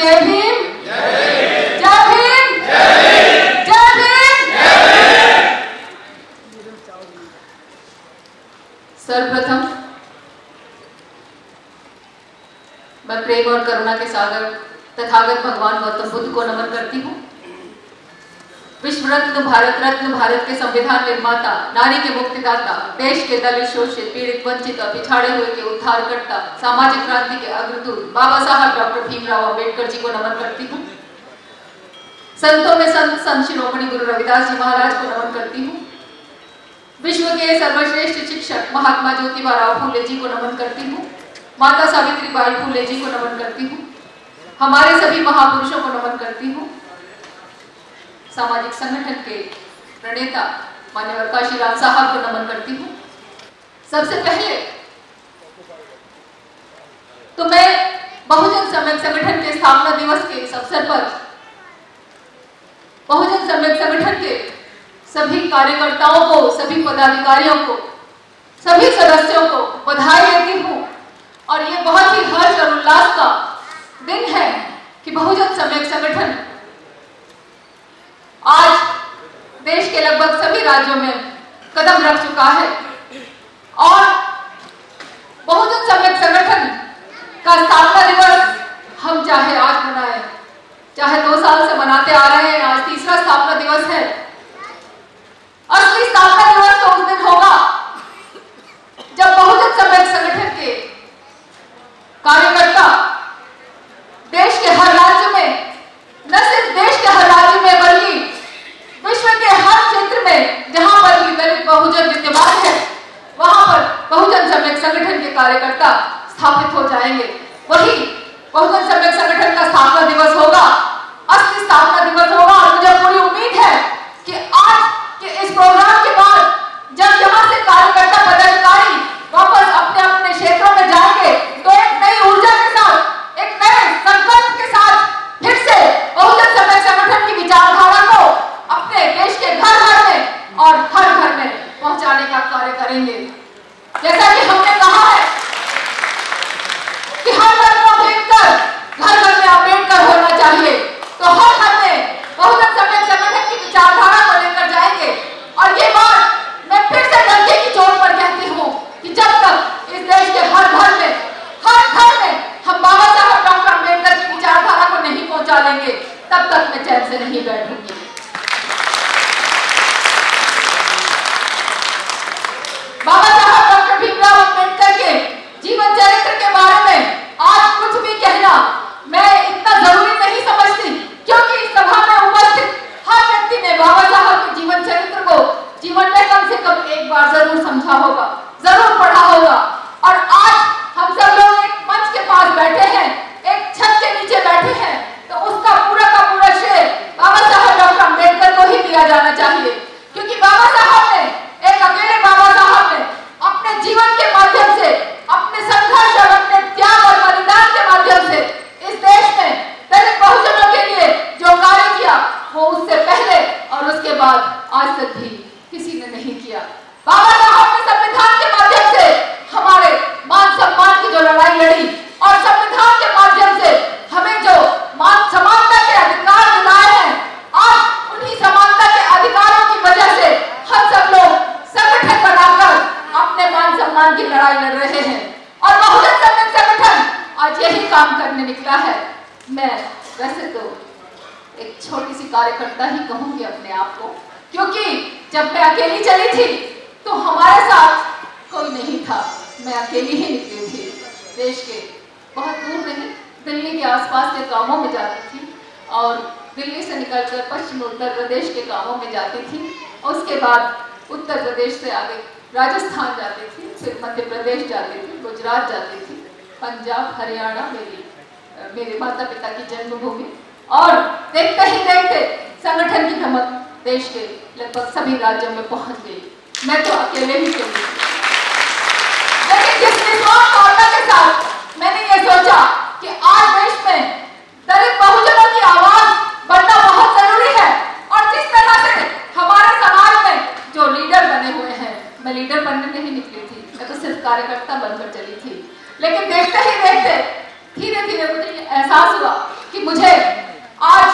जय भीम, जय भीम, जय भीम। सर्वप्रथम मैं प्रेम और करुणा के सागर तथागत भगवान गौतम बुद्ध को नमन करती हूँ। विश्व रत्न, भारत रत्न, भारत के संविधान निर्माता, नारी के मुक्तिदाता, देश के दलित, शोषित, पीड़ित, वंचित और पिछाड़े हुए के उद्धारकर्ता, सामाजिक क्रांति के अग्रदूत बाबा साहब डॉक्टर भीमराव अंबेडकर जी को नमन करती हूँ। संतों में संत शिरोमणि गुरु रविदास जी महाराज को नमन करती हूँ। विश्व के सर्वश्रेष्ठ शिक्षक महात्मा ज्योतिबा फूले जी को नमन करती हूँ। माता सावित्रीबाई फूले जी को नमन करती हूँ। हमारे सभी महापुरुषों को नमन करती हूँ। सामाजिक संगठन के प्रणेता मान्यवर काशीराम साहब को नमन करती हूँ। सबसे पहले तो मैं बहुजन सम्यक संगठन के स्थापना दिवस के इस अवसर पर बहुजन सम्यक संगठन के सभी कार्यकर्ताओं को, सभी पदाधिकारियों को, सभी सदस्यों को बधाई देती हूँ। और ये बहुत ही हर्ष और उल्लास का दिन है कि बहुजन सम्यक संगठन आज देश के लगभग सभी राज्यों में कदम रख चुका है और बहुजन सम्यक संगठन का स्थापना दिवस हम चाहे आज मनाएं, चाहे 2 साल से मनाते आ रहे हैं, आज तीसरा स्थापना दिवस है। असली स्थापना दिवस तो उस दिन होगा जब बहुजन सम्यक संगठन के कार्यकर्ता देश के हर राज्य में, न सिर्फ देश के हर राज्य में बल्कि विश्व के हर क्षेत्र में जहां पर भी दलित बहुजन विद्यमान है वहां पर बहुजन सम्यक संगठन के कार्यकर्ता स्थापित हो जाएंगे। वही बहुजन सम्यक संगठन का स्थापना दिवस होगा, असली स्थापना दिवस होगा। और मुझे पूरी उम्मीद है कि आज के इस प्रोग्राम के बाद जब यहाँ से कार्यकर्ता पदाधिकारी वापस अपने अपने क्षेत्रों में जाएंगे तो एक नई ऊर्जा के साथ, एक नए संकल्प के साथ फिर से बहुजन सम्यक संगठन की विचारधारा को अपने देश के घर घर में और हर घर में पहुंचाने का कार्य करेंगे। जैसा कि हमने कहा है कि हर घर को अम्बेडकर, घर घर में अम्बेडकर होना चाहिए, तो हर घर में बहुजन सम्यक संगठन की विचारधारा को लेकर जाएंगे। और ये बात मैं फिर से डंके की चोट पर कहती हूँ कि जब तक इस देश के हर घर में हम बाबा साहब डॉक्टर अम्बेडकर की विचारधारा को नहीं पहुंचा लेंगे तब तक मैं चैन से नहीं बैठूंगी। बाबा साहब डॉक्टर भीमराव अंबेडकर के जीवन चरित्र के बारे में आज कुछ भी कहना मैं इतना जरूरी नहीं समझती, क्योंकि इस सभा में उपस्थित हर व्यक्ति ने बाबा साहब के जीवन चरित्र को जीवन में कम से कम एक बार जरूर समझा होगा, जरूर पढ़ा होगा। और आज हम सब लोग एक मंच के पास बैठे हैं, एक छत के नीचे बैठे हैं, तो उसका पूरा का पूरा श्रेय बाबा साहब डॉक्टर अम्बेडकर को ही दिया जाना चाहिए। क्योंकि बाबा साहब ने, एक अकेले बाबा साहब ने अपने जीवन के माध्यम से, अपने संघर्ष और अपने त्याग और बलिदान के माध्यम से इस देश में दलित बहुजनों के लिए जो कार्य किया वो उससे पहले और उसके बाद आज तक भी किसी ने नहीं किया। बाबा साहब ने संविधान के माध्यम से हमारे मान सम्मान की जो लड़ाई लड़ी और संविधान के माध्यम से हमें जो मान समानता के अधिकार दिलाए हैं, आज उन्हीं समानता के अधिकारों की वजह से हम सब लोग संगठन बनाकर अपने मान सम्मान की लड़ाई लड़ रहे हैं। और बहुजन सम्यक संगठन आज यही काम करने निकला है। मैं वैसे तो एक छोटी सी कार्यकर्ता ही कहूंगी अपने आप को, क्योंकि जब मैं अकेली चली थी तो हमारे साथ कोई नहीं था, मैं अकेली ही निकली थी। देश के बहुत दूर नहीं, दिल्ली के आसपास के गांवों में जाती थी और दिल्ली से निकलकर पश्चिम उत्तर प्रदेश के गांवों में जाती थी। उसके बाद उत्तर प्रदेश से आगे राजस्थान जाती थी, फिर मध्य प्रदेश जाती थी, गुजरात जाती थी, पंजाब, हरियाणा मेरे माता पिता की जन्मभूमि। और देखते ही देखते संगठन की धमक देश के लगभग सभी राज्यों में पहुंच गई। मैं तो अकेले ही चली, लेकिन जिस विश्वास भावना के साथ मैंने ये सोचा कि आज देश में दलित बहुजनों की आवाज बनना बहुत जरूरी है। और जिस तरह से हमारे समाज में जो लीडर बने हुए हैं, मैं लीडर बनने नहीं निकली थी, मैं तो सिर्फ कार्यकर्ता बनकर चली थी। लेकिन देखते ही देखते धीरे धीरे मुझे एहसास हुआ कि मुझे आज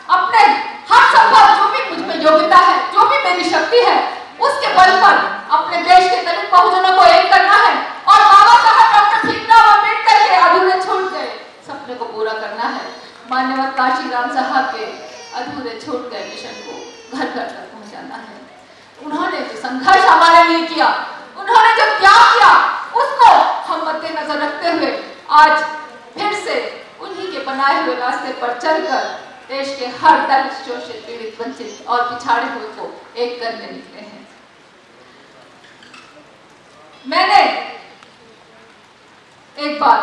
अपने हर संभव जो भी मुझ में योग्यता है, जो भी मेरी शक्ति है, उसके बल पर अपने देश के दलित बहुजनों को एक करना है और बाबा साहब डॉक्टर भीमराव अम्बेडकर के अधूरे छूट गए सपने को पूरा करना है। माननीय काशीराम साहब के अधूरे छूट गए मिशन को घर घर तक पहुंचाना है। उन्होंने जो संघर्ष हमारे लिए किया, उन्होंने जो त्याग किया, उसको हम मद्देनजर रखते हुए आज फिर से उन्हीं के बनाए हुए रास्ते पर चलकर देश के हर दलित, शोषित, पीड़ित, वंचित और पिछाड़े हुए को एक करने निकले हैं। मैंने एक बार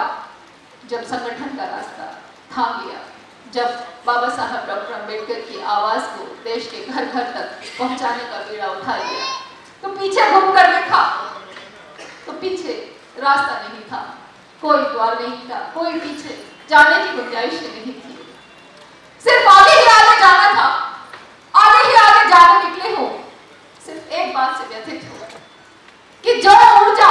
जब संगठन का रास्ता थाम लिया, जब बाबा साहब डॉक्टर अम्बेडकर की आवाज को देश के घर घर तक पहुंचाने का बीड़ा उठा लिया, तो पीछे घूमकर देखा तो पीछे रास्ता नहीं था, कोई द्वार नहीं था, कोई पीछे जाने की गुंजाइश नहीं थी। सिर्फ आगे ही आगे जाना था, आगे ही आगे जाने निकले हो। सिर्फ एक बात से व्यथित हो कि जो ऊर्जा,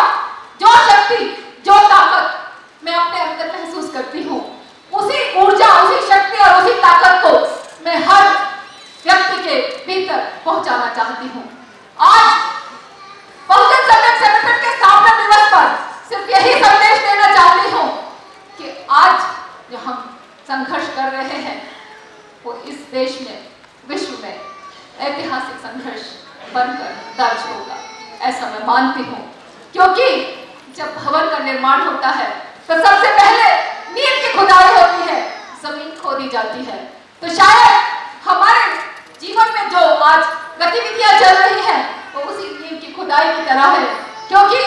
जो शक्ति, जो ताकत मैं अपने अंदर महसूस करती हूँ, उसी ऊर्जा, उसी शक्ति और उसी ताकत को मैं हर व्यक्ति के भीतर पहुंचाना चाहती हूँ। आज बहुजन समाज संगठन के स्थापना दिवस पर सिर्फ यही संदेश देना चाहती हूँ कि आज जो हम संघर्ष कर रहे हैं वो इस देश में, विश्व में ऐतिहासिक संघर्ष बनकर दर्ज होगा, ऐसा मैं मानती हूँ। क्योंकि जब भवन का निर्माण होता है तो सबसे पहले नींव की खुदाई होती है, जमीन खोदी जाती है। तो शायद हमारे जीवन में जो आज गतिविधियां चल रही हैं वो उसी नींव की खुदाई की तरह है। क्योंकि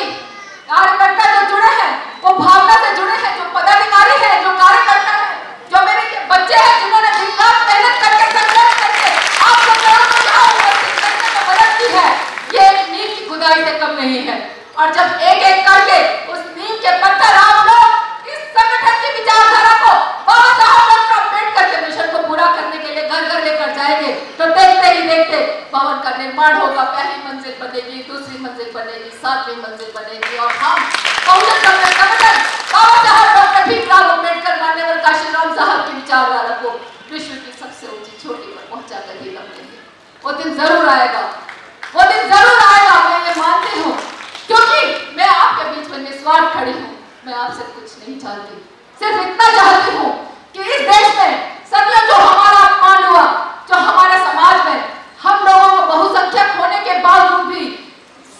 कार्यकर्ता जो जुड़े हैं वो भावना से जुड़े हैं, जो पदाधिकारी हैं, जो कार्यकर्ता हैं, जो मेरे बच्चे हैं जिन्होंने दिन रात मेहनत करके संघर्ष करके आप लोगों को यहाँ उपस्थित करने में मदद की है, ये एक नींव की खुदाई से कम नहीं है। और जब एक एक करके उस नींव के पत्थर आप लोग इस संगठन की विचारधारा को बाबा साहब डॉक्टर अम्बेडकर के मिशन को पूरा करने के लिए घर घर लेकर जाएंगे तो देखते ही देखते भवन का निर्माण होगा, पहली मंजिल बनेगी, दूसरी मंजिल बनेगी, सातवीं मंजिल बनेगी और हम बहुजन समाज संगठन बाबा साहब डॉक्टर भीमराव अम्बेडकर, माननीय काशीराम साहब की विचारधारा को विश्व की सबसे ऊंची चोटी पर पहुंचाकर ही रखेंगे। वो दिन जरूर आएगा, वो दिन जरूर आएगा, मैं ये मानती हूँ। क्योंकि मैं आपके बीच में निस्वार्थ खड़ी हूँ, मैं आपसे कुछ नहीं चाहती, सिर्फ इतना चाहती हूँ कि इस देश में सदियों जो हमारा अपमान हुआ, जो हमारे समाज में हम लोगों को बहुसंख्यक होने के बावजूद भी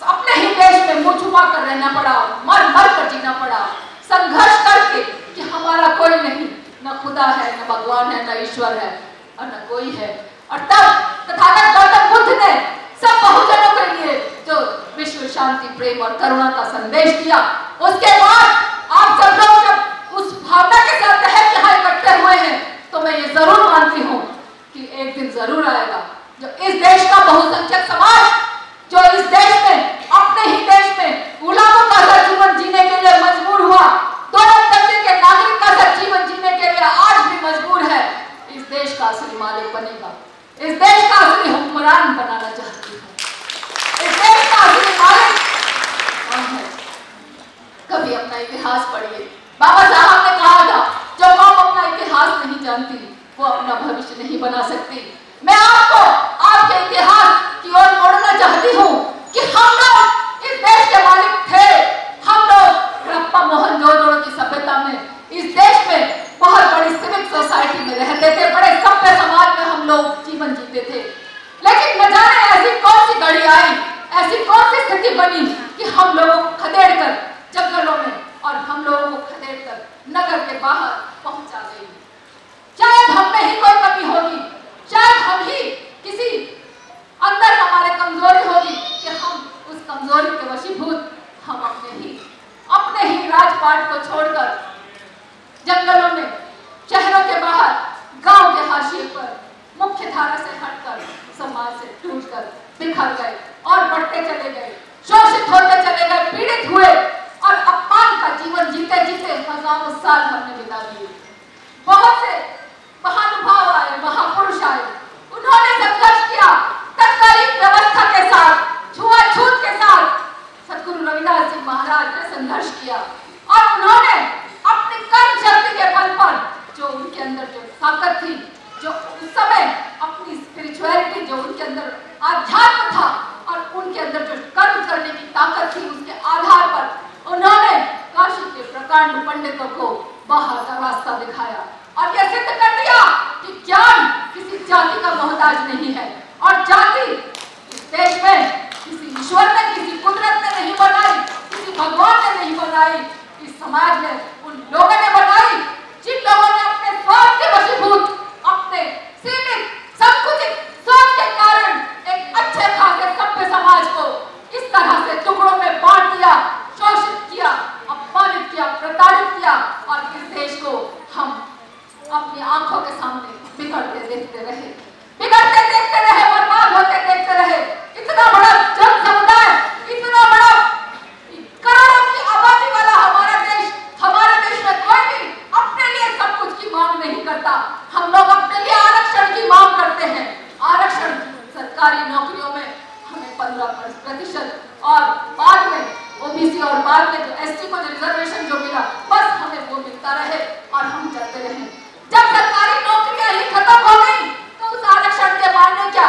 अपने ही देश में मुंह छुपा कर रहना पड़ा, मर मर कर जीना पड़ा, संघर्ष करके कि हमारा कोई नहीं, न खुदा है, न भगवान है, न ईश्वर है और न कोई है। और तब तथागत गौतम बुद्ध ने सब बहुजनों के लिए जो विश्व शांति, प्रेम और करुणा का संदेश दिया, उसके बाद आप सब लोग जब उस भावना के साथ तहत यहाँ इकट्ठे हुए हैं तो मैं ये जरूर मानती हूँ कि एक दिन जरूर आएगा जो इस देश का बहुसंख्यक समाज, जो इस देश में अपने ही देश में गुलामों का सा जीवन जीने के लिए मजबूर हुआ, दोनों दर्जे के नागरिक का सा जीवन जीने के लिए आज भी मजबूर है, इस देश का असली मालिक बनेगा, इस देश का असली हुक्मरान बनाना चाहती हूँ। इस देश का असली मालिक कौन है? कभी अपना इतिहास पढ़िए। बाबा साहब ने कहा था जो कौम अपना इतिहास नहीं जानती वो अपना भविष्य नहीं बना सकती। मैं आपको आपके इतिहास की ओर मोड़ना चाहती हूँ कि हम लोग इस देश के मालिक थे, हम लोग हड़प्पा मोहनजोदड़ो की सभ्यता में इस देश में बहुत बड़ी सिविक सोसाइटी में रहते थे, बड़े सभ्य समाज में हम लोग जीवन जीते थे। लेकिन न जाने ऐसी कौन सी घड़ी आई, ऐसी कौन सी स्थिति बनी कि हम लोगों को खदेड़ कर जंगलों में और हम लोगों को खदेड़ कर नगर के बाहर पहुंचा गई। शायद हम में ही कोई कमी होगी, शायद हम ही किसी अंदर हमारे कमजोरी होगी कि हम उस कमजोरी के वशीभूत हम अपने ही राजपाट को छोड़कर जंगलों में, शहरों के बाहर, गांव के हाशिए पर मुख्य धारा से हटकर समाज से टूटकर बिखर गए और बढ़ते चले गए, शोषित होते चले गए, पीड़ित हुए और अपमान का जीवन जीते जीते हजारों साल हमने बिता दिए। बहुत से महानुभाव आए, महापुरुष आए, उन्होंने संघर्ष किया तत्कालीन व्यवस्था के साथ, छुआछूत के साथ। सतगुरु रविदास जी महाराज ने संघर्ष किया और उन्होंने अपनी कर्म शक्ति के बल पर जो उनके अंदर जो ताकत थी, जो उस समय अपनी स्पिरिचुअलिटी, जो उनके अंदर आध्यात्म था और उनके अंदर जो कर्म करने की ताकत थी, उसके आधार पर उन्होंने काशी के प्रकांड पंडितों को बाहर का रास्ता दिखाया और यह सिद्ध कर दिया कि ज्ञान किसी जाति का मोहताज नहीं है और जाति इस देश में किसी ईश्वर ने, किसी कुदरत ने नहीं बनाई, किसी भगवान ने नहीं बनाई, इस समाज में उन लोगों ने बनाई जिन लोगों ने अपने स्वार्थ के वशीभूत, अपने सीमित संकुचित सोच के कारण एक अच्छे खासे सभ्य समाज को इस तरह से टुकड़ों में बांट दिया, शोषित किया, अपमानित किया, प्रताड़ित किया और इस देश को हम अपनी आंखों के सामने बिगड़ते देखते रहे, बर्बाद होते देखते रहे। इतना बड़ा जन समुदाय, इतना बड़ा करोड़ों की आबादी वाला हमारा देश, हमारे देश में कोई भी अपने लिए सब कुछ की मांग नहीं करता। हम लोग अपने लिए आरक्षण की मांग करते हैं। आरक्षण सरकारी नौकरियों में हमें 15% और बाद में ओबीसी और बाद में जो एसटी को रिजर्वेशन जो मिला, बस हमें वो मिलता रहे और हम चलते रहे। जब सरकारी नौकरियां ही खत्म हो गई तो उस आरक्षण के मायने क्या?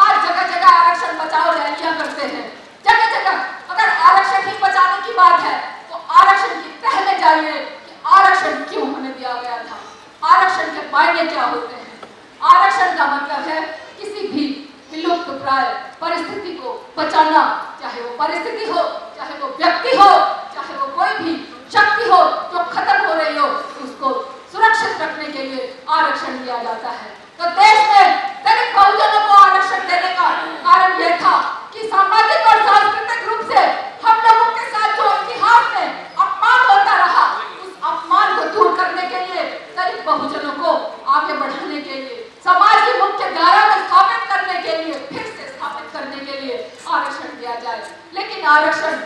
आज जगह जगह आरक्षण बचाओ रैलियां करते हैं, जगह जगह। अगर आरक्षण ही बचाने की बात है तो आरक्षण की पहले जाइए कि आरक्षण क्यों हमें दिया गया था, आरक्षण के मायने क्या होते हैं। आरक्षण का मतलब है किसी भी विलुप्त प्राय परिस्थिति को बचाना, चाहे वो परिस्थिति हो, चाहे वो व्यक्ति हो, चाहे वो कोई भी शक्ति हो जो खत्म हो रही हो, उसको सुरक्षित रखने के लिए आरक्षण दिया जाता है। तो देश में दलित बहुजनों को आरक्षण देने का कारण यह था कि सामाजिक और सांस्कृतिक रूप से हम लोगों के साथ जो इतिहास में अपमान होता रहा, उस अपमान को दूर करने के लिए, दलित बहुजनों को आगे बढ़ाने के लिए, समाज की मुख्य धारा में स्थापित करने के लिए, फिर से स्थापित करने के लिए आरक्षण दिया जाए। लेकिन आरक्षण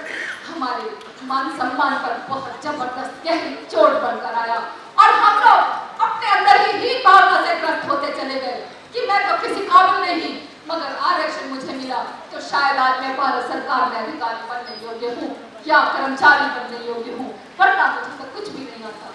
हमारे मान सम्मान पर बहुत जबरदस्त गहरी चोट बनकर आया और हम लोग अपने अंदर ही भावना से ग्रस्त होते चले गए कि मैं तो किसी काबिल नहीं, मगर आरक्षण मुझे मिला तो शायद आज मैं भारत सरकार में अधिकारी बनने योग्य हूँ या कर्मचारी बनने योग्य हूँ, वरना मुझे तो कुछ भी नहीं आता।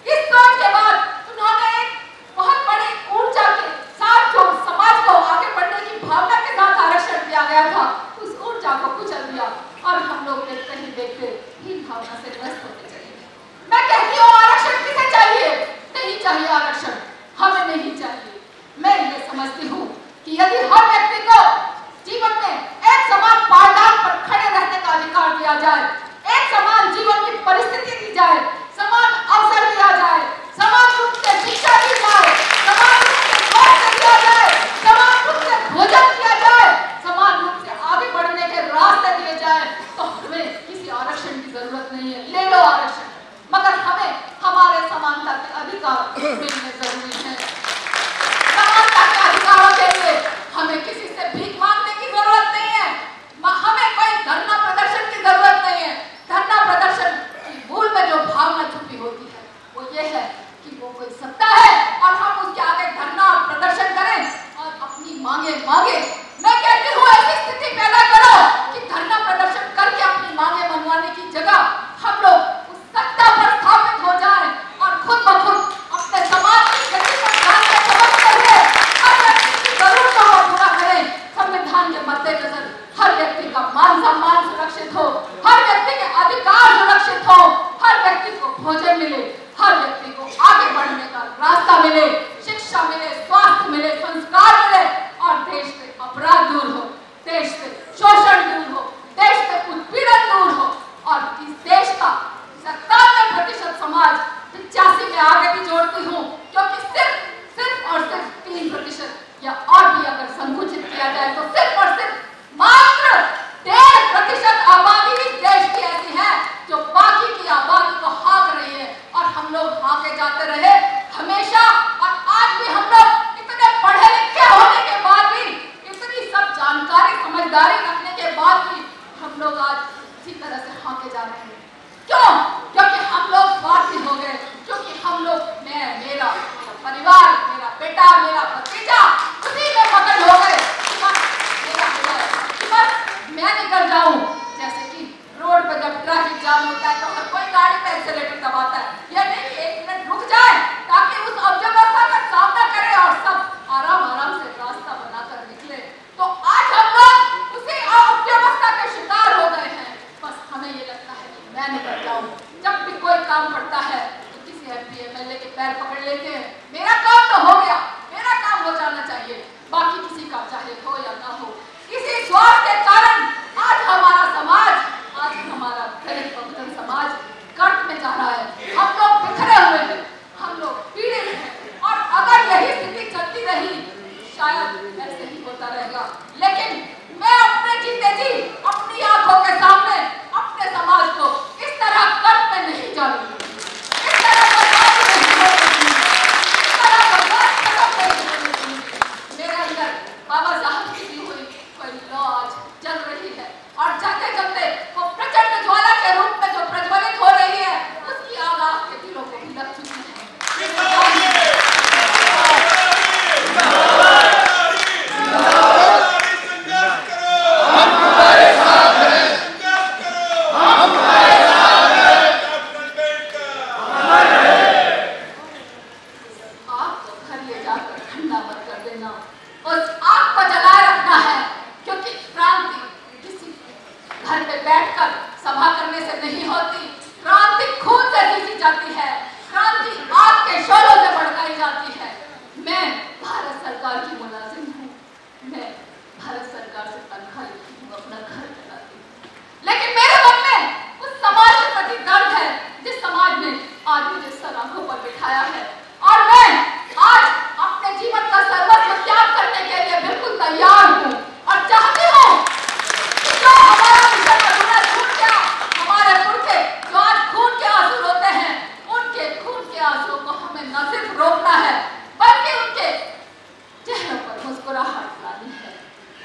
इस सोच के बाद उन्होंने एक बहुत बड़ी ऊर्जा के साथ जो समाज को आगे बढ़ने की भावना के साथ आरक्षण दिया गया था, उस ऊर्जा को कुचल दिया और हम लोग देखते ही देखते ही भावना से ग्रस्त होते चले गए। मैं कहती हूँ आरक्षण किसे चाहिए? नहीं चाहिए आरक्षण, हमें नहीं चाहिए। मैं ये समझती हूँ कि यदि हर व्यक्ति को जीवन में एक समान पायदान पर खड़े रहने का अधिकार दिया जाए, एक समान जीवन की परिस्थिति दी जाए, समान अवसर दिया जाए, समान रूप से शिक्षा दी जाए, समान रूप से स्वास्थ्य दिया जाए, समान रूप से भोजन किया जाए, समान रूप से आगे बढ़ने के रास्ते दिए जाए, तो हमें किसी आरक्षण की जरूरत नहीं है। ले लो आरक्षण, मगर हमें हमारे समानता के अधिकार मिलने जरूरी है। समानता के अधिकारों के लिए हमें किसी से भीख मांगने की जरूरत नहीं है, हमें कोई धरना प्रदर्शन की जरूरत नहीं है। धरना प्रदर्शन की मूल में जो भावना छुपी होती है वो ये है कि वो कोई सत्ता है और हम उसके आगे धरना प्रदर्शन करें और अपनी मांगे मांगे। मैं कहती हूँ ऐसी स्थिति पैदा करो कि धरना प्रदर्शन करके अपनी मांगे मनवाने की जगह हम लोग उस सत्ता पर स्थापित हो जाएं और खुद ब खुद अपने समाज की गति पर ध्यान से समझते हुए हर व्यक्ति की जरूरतों को पूरा करें। संविधान के मद्देनजर हर व्यक्ति का मान सम्मान सुरक्षित हो, हर व्यक्ति के अधिकार सुरक्षित हो, हर व्यक्ति को भोजन मिले, हर व्यक्ति को आगे बढ़ने का रास्ता मिले, शिक्षा मिले, स्वास्थ्य मिले, संस्कार मिले और देश से अपराध दूर हो, देश से शोषण दूर हो, देश से उत्पीड़न दूर हो और इस देश का 97% समाज 85 में आगे भी जोड़ती हूँ, क्योंकि सिर्फ और सिर्फ 3% या और भी अगर संकुचित किया जाए तो सिर्फ और सिर्फ मात्र 13% आबादी इस देश की ऐसी है जो बाकी की आबादी को हाँक रही है और हम लोग हाँके जाते रहे हमेशा। और आज भी हम लोग इतने पढ़े लिखे होने के बाद भी, इतनी सब जानकारी समझदारी रखने के बाद भी हम लोग आज इसी तरह से हाँके जा रहे हैं। क्यों? क्योंकि हम लोग स्वार्थी हो गए, क्योंकि हम लोग मेरा परिवार, मेरा बेटा, मेरा भतीजा उसी में मगन हो गए कि बस मैं निकल जाऊं। जैसे कि रोड पर जब ट्रैफिक जाम होता है तो हर कोई गाड़ी पे एक्सीलेटर दबाता है, ये नहीं 1 मिनट रुक जाए ताकि उस सभा करने से नहीं होती, क्रांति खून से जीती जाती है, क्रांति आग के शोलों से भड़काई जाती है। मैं भारत सरकार की मुलाजिम हूँ, मैं भारत सरकार से तनख्वाह लेती हूँ, अपना घर चलाती हूँ, लेकिन मेरे मन में उस समाज के प्रति दर्द है जिस समाज ने आज मुझे सर आंखों पर बिठाया है, और मैं आज अपने जीवन का सर्वस्व त्याग करने के लिए बिल्कुल तैयार हूँ और चाहती हूँ कि जो हमारा मिशन अधूरा छूट गया, हमारे पुरखे जो आज खून के आंसू रोते हैं, उनके खून के आंसुओं को हमें न सिर्फ रोकना है बल्कि उनके चेहरों पर मुस्कुराहट लानी है।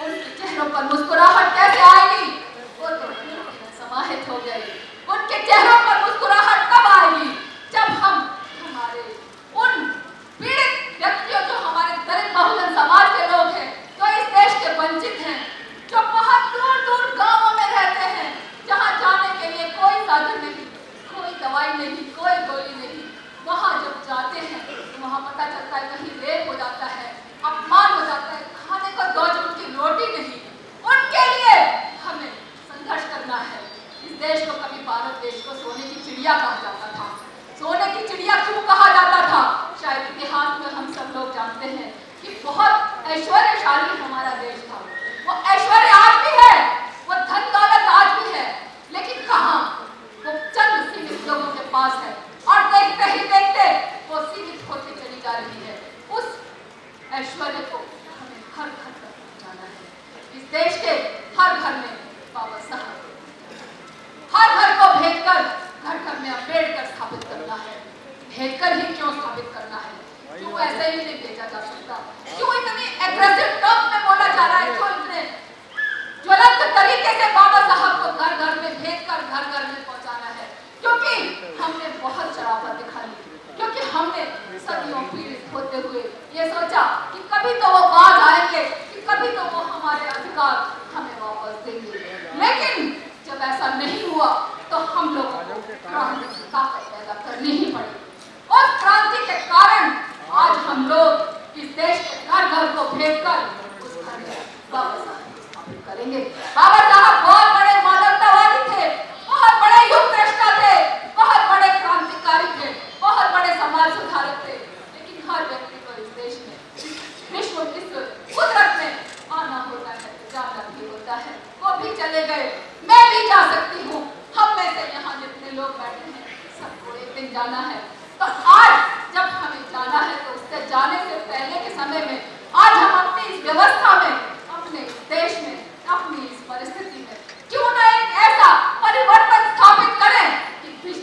उनके चेहरों पर मुस्कुराहट कैसे आएगी? वो तो समाहित हो गई। उनके चेहरों पर मुस्कुराहट कब आएगी? जब हम हमारे उन पीड़ित व्यक्तियों, जो हमारे दलित बहुजन समाज के लोग हैं, जो इस देश के वंचित हैं, जो बहुत दूर दूर गांवों में रहते हैं, जहां जाने के लिए कोई साधन नहीं, कोई दवाई नहीं, कोई गोली नहीं, वहां जब जाते हैं तो वहां पता चलता है कहीं रेप हो जाता है, अपमान हो जाता है, खाने को दो जून की रोटी नहीं। उनके लिए हमें संघर्ष करना है। इस देश को कभी भारत देश को सोने की चिड़िया कहा जाता था। सोने की चिड़िया क्यों कहा जाता था? शायद इतिहास में हम सब लोग जानते हैं कि बहुत ऐश्वर्यशाली हमारा देश था। वो ऐश्वर्य आज भी है, वो धन दौलत आज भी है, लेकिन कहाँ? वो चंद सीमित लोगों के पास है, और देखते ही देखते वो सीमित होती चली जा रही है। उस ऐश्वर्य को हमें हर घर तक पहुंचाना है। इस देश के हर घर में बाबा साहब, हर घर को भेजकर घर घर में अम्बेडकर स्थापित करना है। भेजकर ही क्यों स्थापित करना है? क्यों ऐसे ही नहीं भेजा जा सकता? क्यों इतनी एग्रेसिव टर्म में बोला जा रहा है? क्यों इतने ज्वलंत तरीके से बाबा साहब को घर घर में भेजकर घर घर में पहुंचाना है? क्योंकि हमने बहुत शराफत दिखा ली, क्योंकि हमने सदियों पीड़ित होते हुए ये सोचा कि कभी तो वो बाज आएंगे, कि कभी तो वो हमारे अधिकार हमें वापस देंगे। लेकिन जब ऐसा नहीं हुआ तो हम लोगों को क्रांति की ताकत पैदा करनी ही पड़ी। उस क्रांति के कारण आज हम लोग इस देश के घर घर को भेजकर उस घर में बाबा साहब को स्थापित करेंगे। बाबा साहब बहुत बड़े मानवतावादी थे, बहुत बड़े युग दृष्टा थे, बहुत बड़े क्रांतिकारी थे, बहुत बड़े समाज सुधारक थे, लेकिन हर व्यक्ति को इस देश में, विश्व इस कुदरत में आना होता है, जाना भी होता है। वो भी चले गए, मैं भी जा सकती हूँ। हम में से यहाँ जितने लोग बैठे हैं सबको एक दिन जाना है। तो आज जब हमें जाना है तो उससे जाने से पहले के समय में आज हम अपनी इस व्यवस्था में, अपने इस देश में, अपनी इस परिस्थिति में क्यों न एक ऐसा परिवर्तन स्थापित करें कि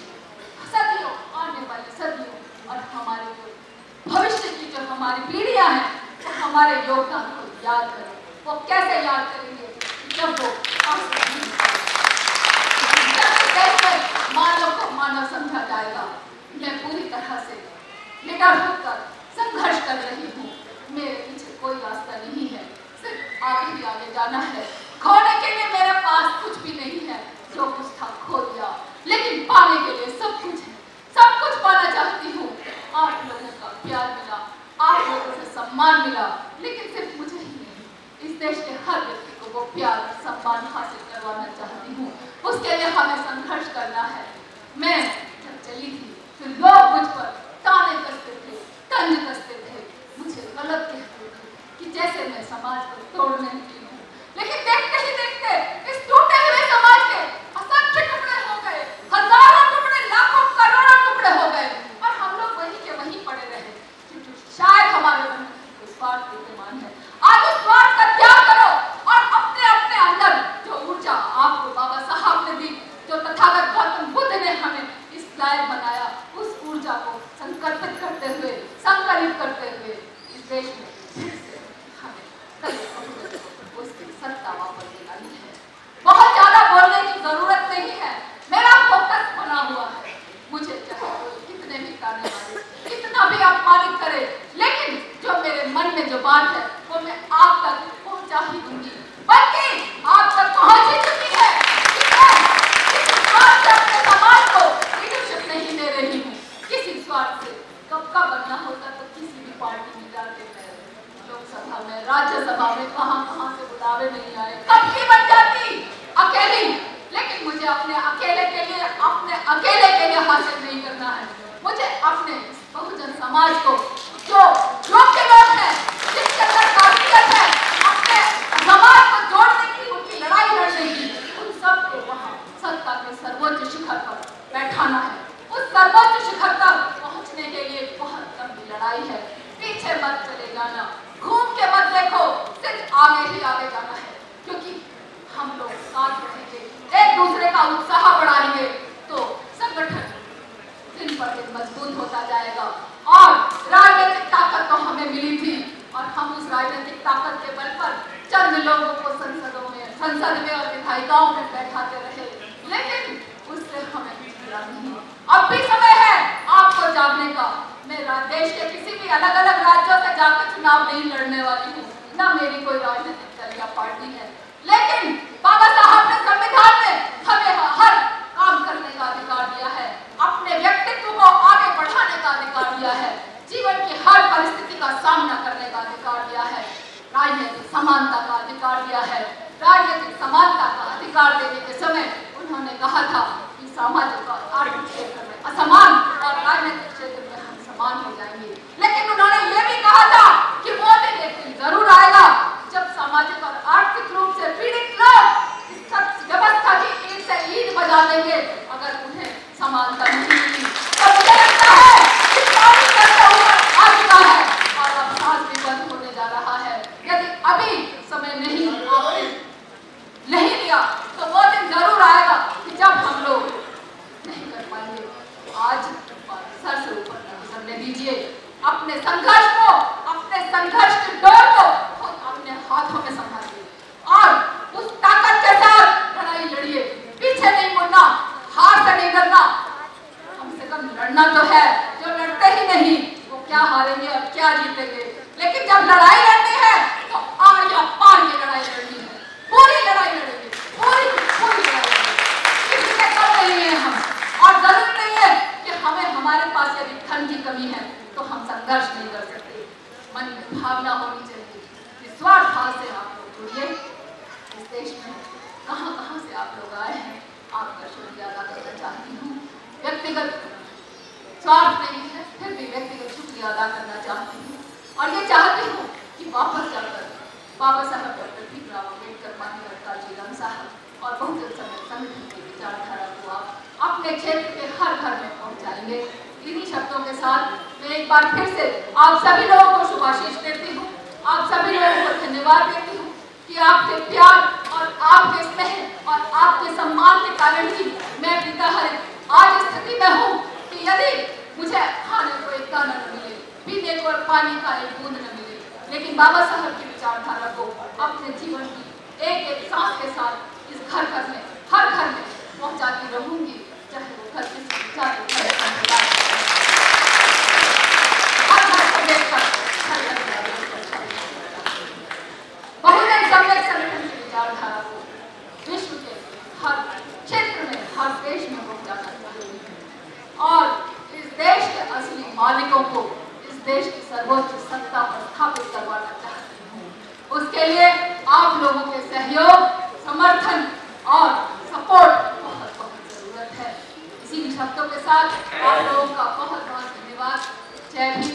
सदियों, आने वाली सदियों और हमारे जो भविष्य की जो हमारी पीढ़ियां हैं वो हमारे योगदान को याद करें। वो कैसे याद करेंगे? जब वो देश में मानव को मानव समझा जाएगा। मैं पूरी तरह से निडर होकर संघर्ष कर रही हूँ। मेरे पीछे कोई रास्ता नहीं है, सिर्फ आगे ही आगे जाना है। खोने के लिए मेरे पास कुछ भी नहीं है, जो कुछ था खो दिया, लेकिन पाने के लिए सब कुछ है, सब कुछ पाना चाहती हूँ। आप लोगों का प्यार मिला, आप लोगों से सम्मान मिला, लेकिन सिर्फ मुझे ही नहीं, इस देश के हर व्यक्ति को वो प्यार सम्मान हासिल करवाना चाहती हूँ। उसके लिए हमें संघर्ष करना है। मैं जब चली थी तो लोग मुझ पर ताने कसते थे, तंज कसते थे, मुझे गलत कहते थे कि जैसे मैं समाज को तोड़ने निकली हूँ। लेकिन देखते ही देखते इस टूटे हुए समाज के असंख्य टुकड़े हो गए, हजारों टुकड़े, लाखों करोड़ों टुकड़े हो गए, और हम लोग वहीं के वहीं पड़े रहे, क्योंकि शायद हमारे मन में स्वार्थ विद्यमान है। आज उस स्वार्थ का त्याग करो और अपने अपने अंदर जो ऊर्जा आपको बाबा साहब ने दी, जो तथागत गौतम बुद्ध ने हमें इस लायक बनाया, उस ऊर्जा को संकल्पित करते हुए, संकलित करते हुए इस देश में फिर से हमें उसकी सत्ता वापस दिलानी है। बहुत ज्यादा बोलने की जरूरत नहीं है, मेरा फोकस बना हुआ है। मुझे चाहे कोई कितने भी ताने मारे, कितना भी अपमानित करे, लेकिन जो मेरे मन में जो बात है वो मैं आप तक पहुंचा ही दूंगी, बल्कि आप तक पहुंच ही चुकी है। किसी स्वार्थ से अपने समाज को लीडरशिप नहीं दे रही हूँ, किसी स्वार्थ से। कब का बनना होता तो किसी भी पार्टी में जाके लोकसभा में, राज्यसभा में, कहाँ से बुलावे नहीं आए, कब की बन जाती अकेली। लेकिन मुझे मुझे अपने अकेले के लिए हासिल नहीं करना है। मुझे अपने बहुजन समाज को, जो योग्य लोग हैं, जिसके अंदर काबिलियत है, अपने समाज को जोड़ने की, उनकी लड़ाई लड़ने की, उन सबको वहाँ सत्ता के सर्वोच्च शिखर पर बैठाना है। उस सर्वोच्च शिखर तक पहुँचने के लिए बहुत लंबी लड़ाई है। पीछे मत चले जाना, घूम के मत देखो, सिर्फ आगे ही आगे जाना है, क्योंकि हम लोग साथ रहेंगे, एक दूसरे का उत्साह बढ़ाएंगे, तो संगठन दिन पर दिन मजबूत होता जाएगा। और राजनीतिक ताकत तो हमें मिली थी, और हम उस राजनीतिक ताकत के बल पर चंद लोगों को संसद में और विधायिकाओं में बैठाते रहे, लेकिन उससे हमें मिला नहीं। अब भी समय है आपको जागने का। मैं देश के किसी भी अलग अलग राज्यों से जाकर चुनाव नहीं लड़ने वाली हूँ, ना मेरी कोई राजनीतिक दल या पार्टी है, लेकिन बाबा साहब ने संविधान में हमें हर काम करने का अधिकार दिया है, अपने व्यक्तित्व को आगे बढ़ाने का अधिकार दिया है, जीवन की हर परिस्थिति का सामना करने का अधिकार दिया है, राजनीतिक समानता का अधिकार दिया है। राजनीतिक समानता का अधिकार देने के समय उन्होंने कहा था कि सामाजिक और आर्थिक क्षेत्र में असमान और राजनीतिक क्षेत्र में हम समान हो जाएंगे, लेकिन उन्होंने ये भी कहा था कि वो दिन एक दिन जरूर आएगा जब सामाजिक और आर्थिक रूप से पीड़ित लोग इस व्यवस्था की ईंट से ईंट बजा देंगे अगर उन्हें समानता नहीं मिली। तो मुझे लगता है कि पानी करते हुए आ चुका है और अब सांस भी बंद होने जा रहा है। यदि अभी समय नहीं लिया तो वो दिन जरूर आएगा कि जब हम लोग नहीं कर पाएंगे। आज सर से ऊपर करने दीजिए, अपने संघर्ष को, अपने संघर्ष की डोर को अपने हाथों में संभालिए और उस ताकत के साथ लड़ाई लड़िए। पीछे नहीं मुड़ना, हार से नहीं डरना, कम से कम लड़ना तो है। जो लड़ते ही नहीं वो क्या हारेंगे और क्या जीतेंगे, लेकिन जब लड़ाई लड़नी है तो आर या पार की लड़ाई लड़नी है, पूरी लड़ाई लड़ेंगे, पूरी लड़ाई लड़ेंगे, किसी से कम नहीं है हम। और जरूरी नहीं है कि हमारे पास यदि धन की कमी है तो हम संघर्ष नहीं कर सकते। मन में भावना होनी चाहिए, निस्वार्थ भाव से आप लोग जुड़िए। इस देश में कहां से आप लोग आए हैं, आपका शुक्रिया अदा करना चाहती हूँ। व्यक्तिगत स्वार्थ नहीं है, फिर भी व्यक्तिगत शुक्रिया अदा करना चाहती हूँ और ये चाहती हूँ कि वापस जाकर बाबा साहब डॉक्टर भीमराव अम्बेडकर, माननीय कांशीराम साहब और बहुजन समाज संगठन की विचारधारा को आप अपने क्षेत्र के हर घर में पहुंचाएंगे। इन्हीं शब्दों के साथ मैं एक बार फिर से आप सभी लोगों को शुभाशीष देती हूँ, आप सभी लोगों को धन्यवाद देती हूँ कि आपके प्यार और आपके स्नेह और आपके सम्मान के कारण ही मैं पिता हरित आज स्थिति में हूँ कि यदि मुझे खाने को एक दाना न मिले, पीने को पानी का एक बूंद न मिले, लेकिन बाबा साहब की विचारधारा को अपने जीवन की एक एक सांस के साथ इस घर घर में, हर घर में पहुंचाती रहूंगी, चाहे वो घर किस विचार बहुजन सम्मेलन संगठन की विचारधारा को विश्व के हर क्षेत्र में, हर देश में पहुंचाना चाहूंगी और इस देश के असली मालिकों को इस देश की सर्वोच्च सत्ता पर स्थापित करवाना चाहती हूँ। उसके लिए आप लोगों के सहयोग, समर्थन और सपोर्ट बहुत जरूरत है। इसी शब्दों के साथ आप लोगों का बहुत बहुत धन्यवाद। जय भीम।